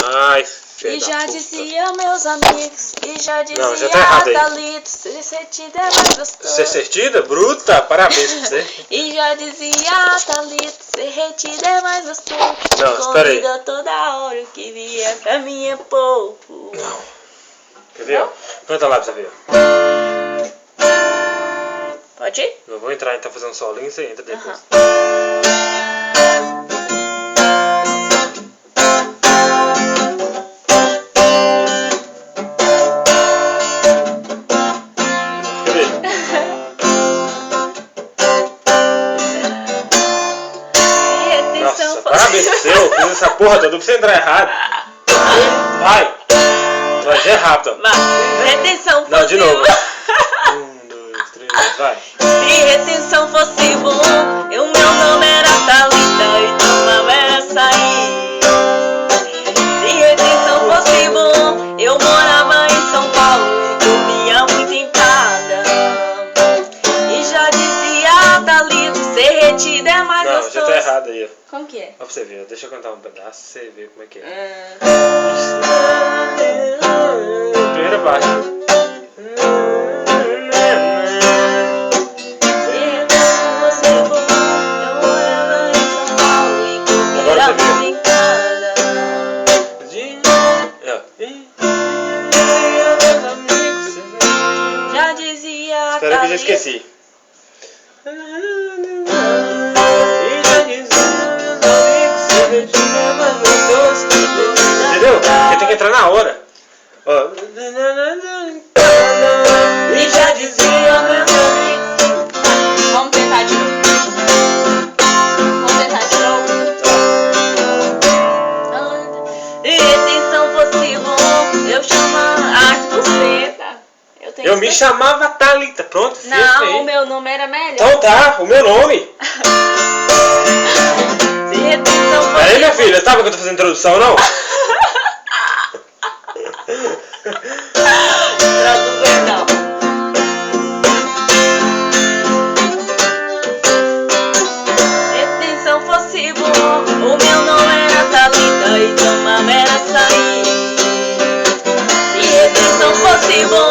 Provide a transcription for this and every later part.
Ai, E já dizia meus amigos, e já dizia não, já tá errado aí. Thalito, ser retida é mais gostoso. Ser certida? Bruta? Parabéns pra você. E já dizia Thalito, ser retida é mais gostoso. Não, espera aí. Comida toda hora, o que vier pra mim é pouco. Não. Quer ver, ó? Canta lá pra você ver. Pode ir? Eu vou entrar e tá fazendo solinho, você entra depois. Nossa, parabéns pra você, eu fiz essa porra toda pra você entrar errado. Vai! Vai, já é rápido. Vai, retenção não, de possível. novo. 1, 2, 3, vai. Se retenção fosse bom, o meu nome era Thalita e tu não era sair. Se retenção fosse bom, eu morava em São Paulo e comia muito empada. E já dizia Thalita, ser retida é mais gostoso. Não, já tá errado aí, ó. Como que é? Ó pra você ver, deixa eu cantar um pedaço pra você ver como é que é. Primeira parte. Agora você vê. Já dizia. Espera que eu já esqueci. Entendeu? Porque tem que entrar na hora. Ó. E já dizia meus amigos. Vamos tentar de novo. Vamos tentar de novo. E retenção fosse bom, eu chamava. Ah, você, tá? Eu me chamava Thalita, pronto. Não, o meu nome era melhor. Então tá, o meu nome. Se retenção fosse. Peraí, minha filha, sabe que eu tô fazendo introdução, não? Traduzir não. Retenção fosse bom, o meu nome era Thalita e tomava era sair. Se retenção fosse bom,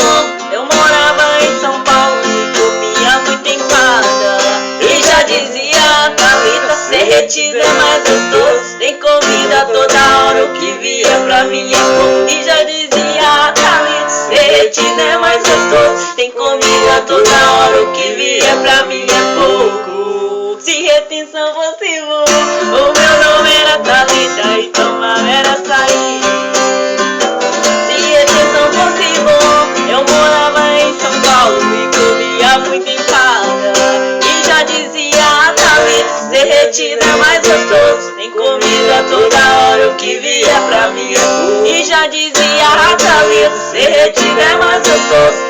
eu morava em São Paulo e comia muito empada. E já dizia Thalita, ser retida é mais gostoso. Tem comida toda hora, o que vier pra mim é pouco. E já dizia Thalita, ser retida é mais gostoso. Tem comida toda hora, o que vier pra mim é pouco. Se retenção fosse bom, o meu nome era Thalita e tomava era sair. Se retenção fosse bom, eu morava em São Paulo e comia muito empada. E já dizia Thalita, ser retida é mais gostoso. Tem comida toda hora, o que vier pra mim é pouco. E já dizia Thalita, ser retida é mais gostoso.